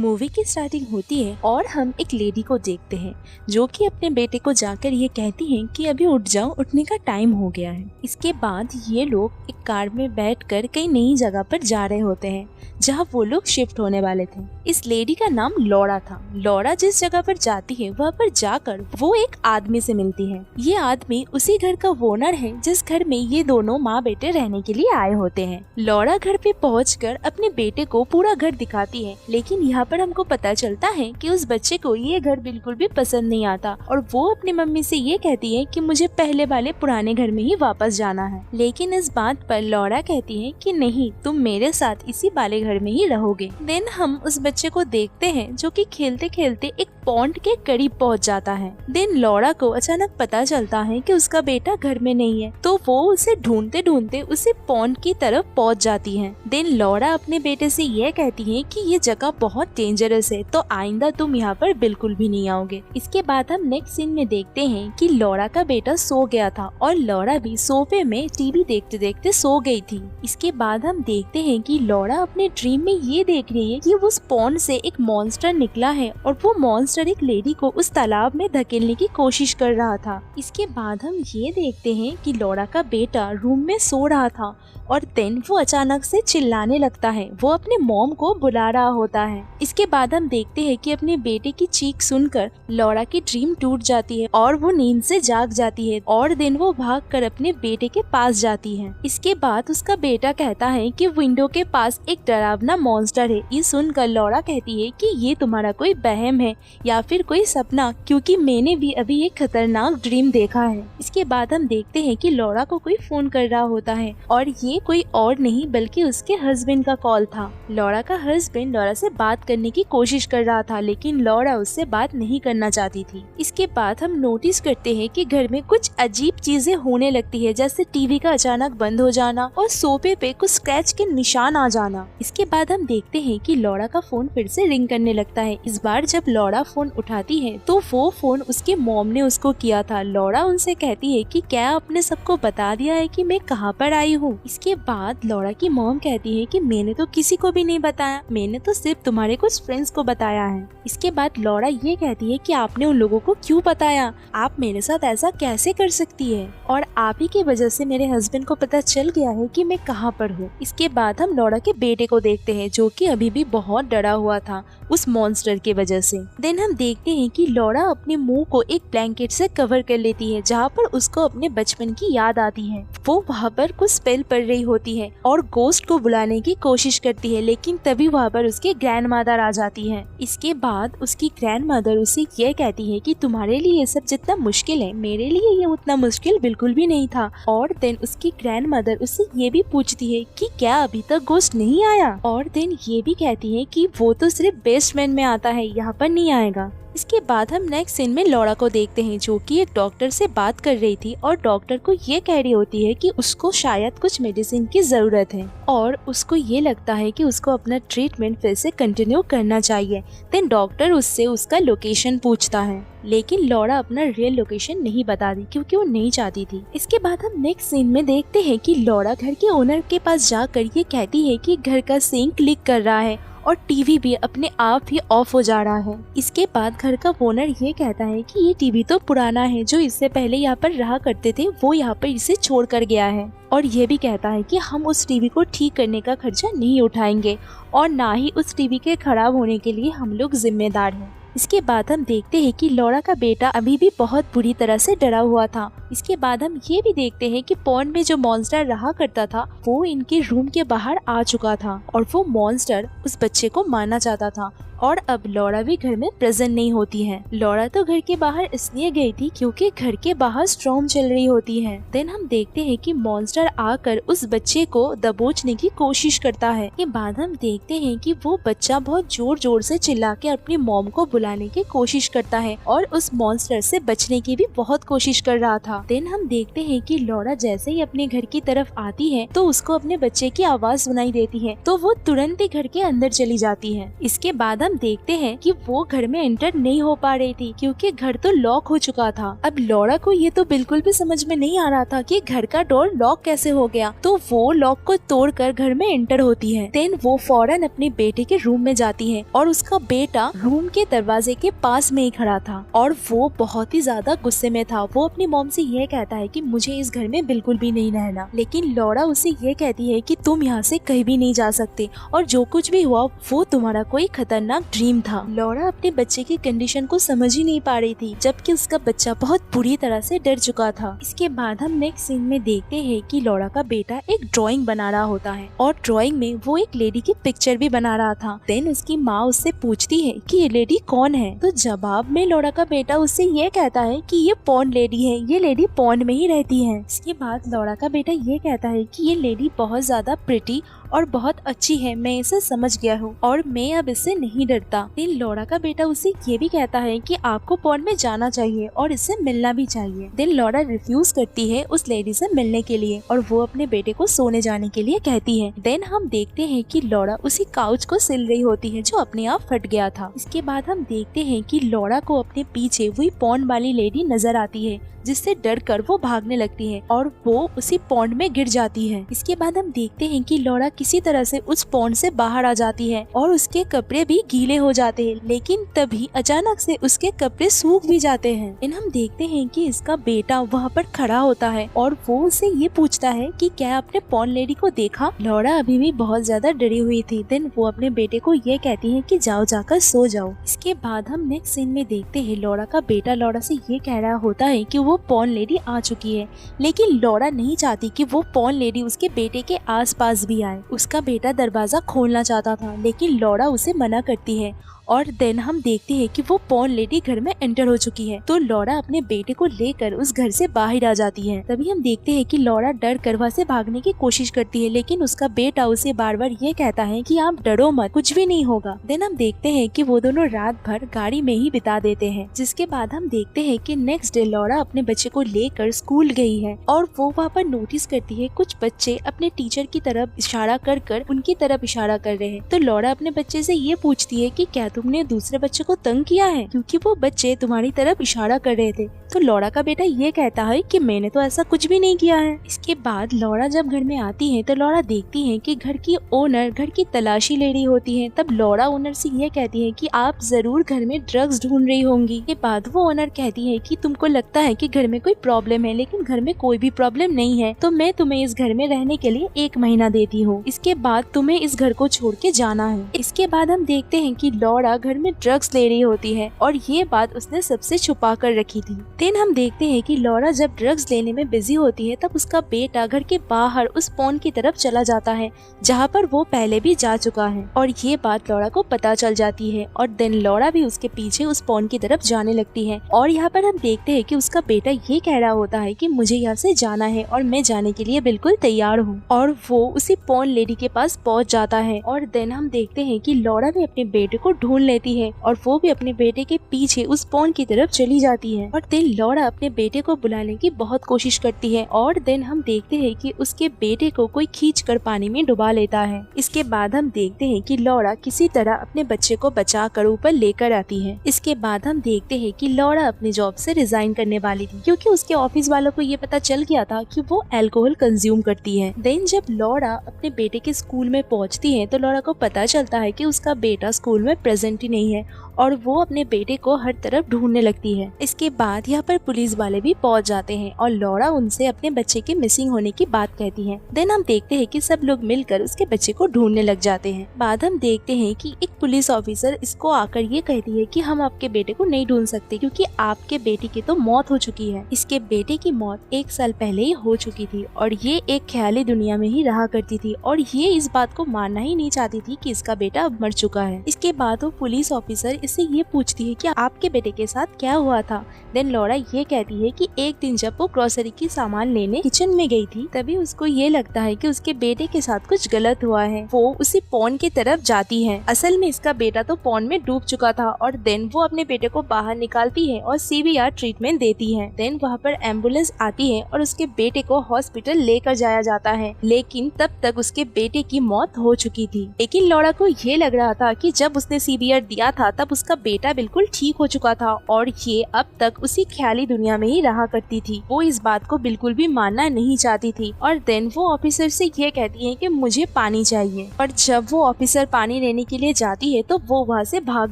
Movie की starting होती है और हम एक लेडी को देखते हैं जो कि अपने बेटे को जाकर ये कहती हैं कि अभी उठ जाओ, उठने का टाइम हो गया है। इसके बाद ये लोग एक कार में बैठकर कई नई जगह पर जा रहे होते हैं जहां वो लोग शिफ्ट होने वाले थे। इस लेडी का नाम लौरा था। लौरा जिस जगह पर जाती है वहाँ पर जाकर वो एक आदमी से मिलती है। ये आदमी उसी घर का ओनर है जिस घर में ये दोनों माँ बेटे रहने के लिए आए होते हैं। लौरा घर पे पहुंचकर अपने बेटे को पूरा घर दिखाती है, लेकिन यहाँ पर हमको पता चलता है कि उस बच्चे को ये घर बिल्कुल भी पसंद नहीं आता और वो अपनी मम्मी से ये कहती है कि मुझे पहले वाले पुराने घर में ही वापस जाना है। लेकिन इस बात पर लौरा कहती है कि नहीं, तुम मेरे साथ इसी वाले घर में ही रहोगे। देन हम उस बच्चे को देखते हैं जो कि खेलते खेलते एक पॉन्ड के करीब पहुंच जाता है। देन लौरा को अचानक पता चलता है कि उसका बेटा घर में नहीं है, तो वो उसे ढूंढते ढूंढते उसे पॉन्ड की तरफ पहुंच जाती है। देन लौरा अपने बेटे से ये कहती है कि ये जगह बहुत डेंजरस है, तो आइंदा तुम यहाँ पर बिल्कुल भी नहीं आओगे। इसके बाद हम नेक्स्ट सीन में देखते हैं कि लौरा का बेटा सो गया था और लौरा भी सोफे में टीवी देखते देखते सो गई थी। इसके बाद हम देखते हैं कि लौरा अपने ड्रीम में ये देख रही है कि उस पॉन्ड से एक मॉन्स्टर निकला है और वो मॉन्स्टर एक लेडी को उस तालाब में धकेलने की कोशिश कर रहा था। इसके बाद हम ये देखते हैं कि लौरा का बेटा रूम में सो रहा था और देन वो अचानक से चिल्लाने लगता है। वो अपने मॉम को बुला रहा होता है। इसके बाद हम देखते हैं कि अपने बेटे की चीख सुनकर लौरा की ड्रीम टूट जाती है और वो नींद से जाग जाती है और देन वो भागकर अपने बेटे के पास जाती है। इसके बाद उसका बेटा कहता है कि विंडो के पास एक डरावना मॉन्स्टर है। ये सुनकर लौरा कहती है कि ये तुम्हारा कोई वहम है या फिर कोई सपना, क्योंकि मैंने भी अभी एक खतरनाक ड्रीम देखा है। इसके बाद हम देखते हैं कि लौरा को कोई फोन कर रहा होता है और ये कोई और नहीं बल्कि उसके हस्बैंड का कॉल था। लौरा का हस्बैंड लौरा से बात करने की कोशिश कर रहा था, लेकिन लौरा उससे बात नहीं करना चाहती थी। इसके बाद हम नोटिस करते हैं कि घर में कुछ अजीब चीजें होने लगती है, जैसे टीवी का अचानक बंद हो जाना और सोफे पे कुछ स्क्रैच के निशान आ जाना। इसके बाद हम देखते हैं कि लौरा का फोन फिर से रिंग करने लगता है। इस बार जब लौरा फोन उठाती है तो वो फोन उसके मॉम ने उसको किया था। लौरा उनसे कहती है कि क्या आपने सबको बता दिया है कि मैं कहाँ पर आई हूँ। इसके बाद लौरा की मॉम कहती है कि मैंने तो किसी को भी नहीं बताया, मैंने तो सिर्फ तुम्हारे कुछ फ्रेंड्स को बताया है। इसके बाद लौरा ये कहती है कि आपने उन लोगों को क्यों बताया, आप मेरे साथ ऐसा कैसे कर सकती है, और आप ही की वजह से मेरे हस्बैंड को पता चल गया है कि मैं कहाँ पर हूँ। इसके बाद हम लौरा के बेटे को देखते हैं जो कि अभी भी बहुत डरा हुआ था उस मॉन्स्टर की वजह से। देन हम देखते हैं कि लौरा अपने मुंह को एक ब्लैंकेट से कवर कर लेती है जहाँ पर उसको अपने बचपन की याद आती है। वो वहाँ पर कुछ स्पेल पढ़ रही होती है और गोस्ट को बुलाने की कोशिश करती है, लेकिन तभी वहाँ पर उसके ग्रैंडमदर आ जाती है। इसके बाद उसकी ग्रैंडमदर उसे ये कहती है कि तुम्हारे लिए ये सब जितना मुश्किल है मेरे लिए ये उतना मुश्किल बिल्कुल भी नहीं था। और देन उसकी ग्रैंडमदर उससे ये भी पूछती है कि क्या अभी तक गोस्ट नहीं आया, और देन ये भी कहती है कि वो तो सिर्फ बेसमेंट में आता है, यहाँ पर नहीं आएगा। इसके बाद हम नेक्स्ट सीन में लौरा को देखते हैं जो कि एक डॉक्टर से बात कर रही थी और डॉक्टर को ये कह रही होती है कि उसको शायद कुछ मेडिसिन की जरूरत है और उसको ये लगता है कि उसको अपना ट्रीटमेंट फिर से कंटिन्यू करना चाहिए। देन डॉक्टर उससे उसका लोकेशन पूछता है, लेकिन लौरा अपना रियल लोकेशन नहीं बताती क्योंकि वो नहीं चाहती थी। इसके बाद हम नेक्स्ट सीन में देखते हैं कि लौरा घर के ओनर के पास जाकर ये कहती है कि घर का सिंक लीक कर रहा है और टीवी भी अपने आप ही ऑफ हो जा रहा है। इसके बाद घर का ओनर ये कहता है कि ये टीवी तो पुराना है, जो इससे पहले यहाँ पर रहा करते थे वो यहाँ पर इसे छोड़ कर गया है, और ये भी कहता है कि हम उस टीवी को ठीक करने का खर्चा नहीं उठाएंगे और ना ही उस टीवी के खराब होने के लिए हम लोग जिम्मेदार हैं। इसके बाद हम देखते हैं कि लौरा का बेटा अभी भी बहुत बुरी तरह से डरा हुआ था। इसके बाद हम ये भी देखते हैं कि पॉन्ड में जो मॉन्स्टर रहा करता था वो इनके रूम के बाहर आ चुका था और वो मॉन्स्टर उस बच्चे को मारना चाहता था, और अब लौरा भी घर में प्रेजेंट नहीं होती है। लौरा तो घर के बाहर इसलिए गई थी क्योंकि घर के बाहर स्टॉर्म चल रही होती है। देन हम देखते हैं कि मॉन्स्टर आकर उस बच्चे को दबोचने की कोशिश करता है। के बाद हम देखते हैं कि वो बच्चा बहुत जोर जोर से चिल्ला के अपनी मॉम को बुलाने की कोशिश करता है और उस मॉन्स्टर से बचने की भी बहुत कोशिश कर रहा था। देन हम देखते हैं कि लौरा जैसे ही अपने घर की तरफ आती है तो उसको अपने बच्चे की आवाज सुनाई देती है, तो वो तुरंत ही घर के अंदर चली जाती है। इसके बाद हम देखते हैं कि वो घर में एंटर नहीं हो पा रही थी क्योंकि घर तो लॉक हो चुका था। अब लॉरा को ये तो बिल्कुल भी समझ में नहीं आ रहा था कि घर का डोर लॉक कैसे हो गया, तो वो लॉक को तोड़कर घर में एंटर होती है। देन वो फौरन अपने बेटे के रूम में जाती है और उसका बेटा रूम के दरवाजे के पास में ही खड़ा था और वो बहुत ही ज्यादा गुस्से में था। वो अपनी मॉम से ये कहता है कि मुझे इस घर में बिल्कुल भी नहीं रहना, लेकिन लॉरा उसे ये कहती है कि तुम यहाँ से कहीं भी नहीं जा सकते और जो कुछ भी हुआ वो तुम्हारा कोई खतरनाक ड्रीम था। लॉरा अपने बच्चे की कंडीशन को समझ ही नहीं पा रही थी, जबकि उसका बच्चा बहुत बुरी तरह से डर चुका था। इसके बाद हम नेक्स्ट सीन में देखते हैं कि लॉरा का बेटा एक ड्राइंग बना रहा होता है और ड्राइंग में वो एक लेडी की पिक्चर भी बना रहा था। देन उसकी माँ उससे पूछती है कि ये लेडी कौन है, तो जवाब में लॉरा का बेटा उससे ये कहता है कि ये पॉन्ड लेडी है, ये लेडी पॉन्ड में ही रहती है। इसके बाद लॉरा का बेटा ये कहता है कि ये लेडी बहुत ज्यादा प्रिटी और बहुत अच्छी है, मैं इसे समझ गया हूँ और मैं अब इससे नहीं डरता। फिर लॉरा का बेटा उसे ये भी कहता है कि आपको पॉन्ड में जाना चाहिए और इससे मिलना भी चाहिए। देन लॉरा रिफ्यूज करती है उस लेडी से मिलने के लिए और वो अपने बेटे को सोने जाने के लिए कहती है। देन हम देखते हैं कि लॉरा उसी काउच को सिल रही होती है जो अपने आप फट गया था। इसके बाद हम देखते हैं कि लॉरा को अपने पीछे वही पॉन्ड वाली लेडी नजर आती है, जिससे डर कर वो भागने लगती है और वो उसी पॉन्ड में गिर जाती है। इसके बाद हम देखते हैं कि लॉरा किसी तरह से उस पॉन्ड से बाहर आ जाती है और उसके कपड़े भी गीले हो जाते हैं, लेकिन तभी अचानक से उसके कपड़े सूख भी जाते हैं। इन हम देखते हैं कि इसका बेटा वहाँ पर खड़ा होता है और वो उससे ये पूछता है कि क्या आपने पॉन्ड लेडी को देखा। लॉरा अभी भी बहुत ज्यादा डरी हुई थी। देन वो अपने बेटे को ये कहती है कि जाओ जाकर सो जाओ। इसके बाद हम नेक्स्ट सीन में देखते हैं लॉरा का बेटा लॉरा से ये कह रहा होता है कि वो पॉन्ड लेडी आ चुकी है, लेकिन लॉरा नहीं चाहती कि वो पॉन्ड लेडी उसके बेटे के आसपास भी आए। उसका बेटा दरवाजा खोलना चाहता था, लेकिन लॉरा उसे मना करती है और देन हम देखते हैं कि वो पॉन्ड लेडी घर में एंटर हो चुकी है। तो लॉरा अपने बेटे को लेकर उस घर से बाहर आ जाती है। तभी हम देखते हैं कि लॉरा डर कर वहाँ से भागने की कोशिश करती है, लेकिन उसका बेटा उसे बार बार ये कहता है कि आप डरो मत, कुछ भी नहीं होगा। देन हम देखते हैं कि वो दोनों रात भर गाड़ी में ही बिता देते हैं। जिसके बाद हम देखते हैं कि नेक्स्ट डे लॉरा अपने बच्चे को लेकर स्कूल गई है और वो वहाँ पर नोटिस करती है कुछ बच्चे अपने टीचर की तरफ इशारा कर कर उनकी तरफ इशारा कर रहे हैं। तो लॉरा अपने बच्चे से ये पूछती है कि क्या तुमने दूसरे बच्चे को तंग किया है, क्योंकि वो बच्चे तुम्हारी तरफ इशारा कर रहे थे। तो लॉरा का बेटा ये कहता है कि मैंने तो ऐसा कुछ भी नहीं किया है। इसके बाद लॉरा जब घर में आती है तो लॉरा देखती है कि घर की ओनर घर की तलाशी ले रही होती है। तब लॉरा ओनर से ये कहती है कि आप जरूर घर में ड्रग्स ढूंढ रही होंगी। के बाद वो ओनर कहती है कि तुमको लगता है कि घर में कोई प्रॉब्लम है, लेकिन घर में कोई भी प्रॉब्लम नहीं है, तो मैं तुम्हें इस घर में रहने के लिए 1 महीना देती हूँ। इसके बाद तुम्हें इस घर को छोड़ के जाना है। इसके बाद हम देखते हैं कि लॉरा घर में ड्रग्स ले रही होती है और ये बात उसने सबसे छुपा कर रखी थी। देन हम देखते हैं कि लॉरा जब ड्रग्स लेने में बिजी होती है तब उसका बेटा घर के बाहर उस पॉन्ड की तरफ चला जाता है जहाँ पर वो पहले भी जा चुका है और ये बात लॉरा को पता चल जाती है और देन लॉरा भी उसके पीछे उस पॉन्ड की तरफ जाने लगती है। और यहाँ पर हम देखते हैं कि उसका बेटा ये कह रहा होता है कि मुझे यहाँ से जाना है और मैं जाने के लिए बिल्कुल तैयार हूँ और वो उसी पॉन्ड लेडी के पास पहुँच जाता है। और देन हम देखते हैं कि लॉरा भी अपने बेटे को ढूंढ लेती है और वो भी अपने बेटे के पीछे उस पॉन्ड की तरफ चली जाती है और देन लॉरा अपने बेटे को बुलाने की बहुत कोशिश करती है और देन हम देखते हैं कि उसके बेटे को कोई खींचकर पानी में डुबा लेता है। इसके बाद हम देखते हैं कि लॉरा किसी तरह अपने बच्चे को बचाकर ऊपर लेकर आती है। इसके बाद हम देखते हैं कि लॉरा अपनी जॉब से रिजाइन करने वाली थी क्योंकि उसके ऑफिस वालों को ये पता चल गया था कि वो अल्कोहल कंज्यूम करती है। देन जब लॉरा अपने बेटे के स्कूल में पहुंचती है तो लॉरा को पता चलता है कि उसका बेटा स्कूल में प्रेजेंट ही नहीं है और वो अपने बेटे को हर तरफ ढूंढने लगती है। इसके बाद यहाँ पर पुलिस वाले भी पहुंच जाते हैं और लॉरा उनसे अपने बच्चे के मिसिंग होने की बात कहती है। देन हम देखते हैं कि सब लोग मिलकर उसके बच्चे को ढूंढने लग जाते हैं। बाद हम देखते हैं कि एक पुलिस ऑफिसर इसको आकर ये कहती है कि हम आपके बेटे को नहीं ढूंढ सकते क्योंकि आपके बेटे की तो मौत हो चुकी है। इसके बेटे की मौत 1 साल पहले ही हो चुकी थी और ये एक ख्याली दुनिया में ही रहा करती थी और ये इस बात को मानना ही नहीं चाहती थी कि इसका बेटा अब मर चुका है। इसके बाद वो पुलिस ऑफिसर इससे ये पूछती है कि आपके बेटे के साथ क्या हुआ था। देन लॉरा ये कहती है कि एक दिन जब वो ग्रोसरी की सामान लेने किचन में गई थी तभी उसको ये लगता है कि उसके बेटे के साथ कुछ गलत हुआ है। वो उसी पॉन्ड की तरफ जाती है। असल में इसका बेटा तो पॉन्ड में डूब चुका था और देन वो अपने बेटे को बाहर निकालती है और CPR ट्रीटमेंट देती है। देन वहाँ पर एम्बुलेंस आती है और उसके बेटे को हॉस्पिटल लेकर जाया जाता है, लेकिन तब तक उसके बेटे की मौत हो चुकी थी। लेकिन लॉरा को ये लग रहा था कि जब उसने बियर दिया था तब उसका बेटा बिल्कुल ठीक हो चुका था और ये अब तक उसी ख्याली दुनिया में ही रहा करती थी। वो इस बात को बिल्कुल भी मानना नहीं चाहती थी और देन वो ऑफिसर से ये कहती है कि मुझे पानी चाहिए। और जब वो ऑफिसर पानी लेने के लिए जाती है तो वो वहाँ से भाग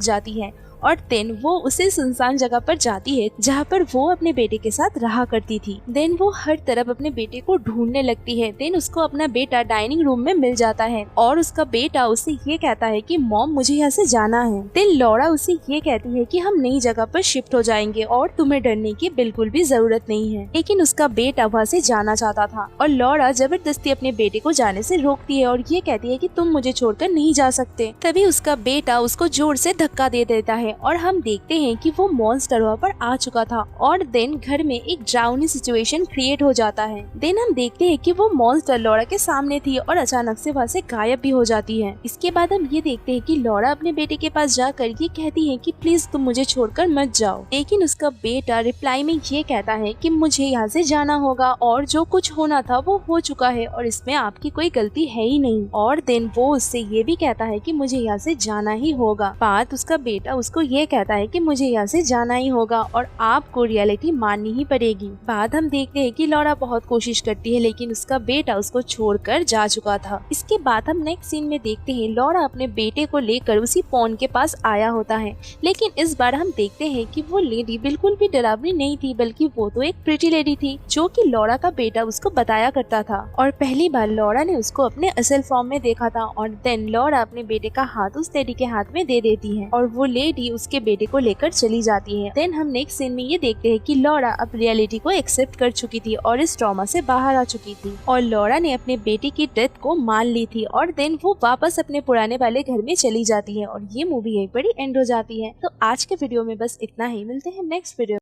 जाती है और देन वो उसे सुनसान जगह पर जाती है जहाँ पर वो अपने बेटे के साथ रहा करती थी। देन वो हर तरफ अपने बेटे को ढूंढने लगती है। देन उसको अपना बेटा डाइनिंग रूम में मिल जाता है और उसका बेटा उसे ये कहता है कि मॉम मुझे यहाँ से जाना है। देन लॉरा उसे ये कहती है कि हम नई जगह पर शिफ्ट हो जाएंगे और तुम्हें डरने की बिल्कुल भी जरूरत नहीं है। लेकिन उसका बेटा वहाँ से जाना चाहता था और लॉरा जबरदस्ती अपने बेटे को जाने से रोकती है और ये कहती है कि तुम मुझे छोड़कर नहीं जा सकते। तभी उसका बेटा उसको जोर से धक्का दे देता है और हम देखते हैं कि वो मॉन्स्टर वहाँ पर आ चुका था और देन घर में एक ड्राउनी सिचुएशन क्रिएट हो जाता है। देन हम देखते हैं कि वो मॉन्स्टर लॉरा के सामने थी और अचानक से वहाँ से गायब भी हो जाती है। इसके बाद हम ये देखते हैं कि लॉरा अपने बेटे के पास जाकर ये कहती है कि प्लीज तुम मुझे छोड़कर मत जाओ। लेकिन उसका बेटा रिप्लाई में ये कहता है कि मुझे यहाँ से जाना होगा और जो कुछ होना था वो हो चुका है और इसमें आपकी कोई गलती है ही नहीं। और देन वो उससे ये भी कहता है कि मुझे यहाँ से जाना ही होगा। बात उसका बेटा उसको ये कहता है कि मुझे यहाँ से जाना ही होगा और आपको रियलिटी माननी ही पड़ेगी। बाद हम देखते हैं कि लॉरा बहुत कोशिश करती है लेकिन उसका बेटा उसको छोड़कर जा चुका था। इसके बाद हम नेक्स्ट सीन में देखते हैं लॉरा अपने बेटे को लेकर उसी पॉन के पास आया होता है। लेकिन इस बार हम देखते हैं कि वो लेडी बिल्कुल भी डरावनी नहीं थी बल्कि वो तो एक प्रिटी लेडी थी जो कि लॉरा का बेटा उसको बताया करता था। और पहली बार लॉरा ने उसको अपने असल फॉर्म में देखा था और देन लॉरा अपने बेटे का हाथ उस लेडी के हाथ में दे देती है और वो लेडी उसके बेटे को लेकर चली जाती है। देन हम नेक्स्ट सीन में ये देखते हैं कि लॉरा अब रियलिटी को एक्सेप्ट कर चुकी थी और इस ट्रॉमा से बाहर आ चुकी थी और लॉरा ने अपने बेटे की डेथ को मान ली थी और देन वो वापस अपने पुराने वाले घर में चली जाती है और ये मूवी यहीं पर ही एंड हो जाती है। तो आज के वीडियो में बस इतना ही, मिलते हैं नेक्स्ट वीडियो।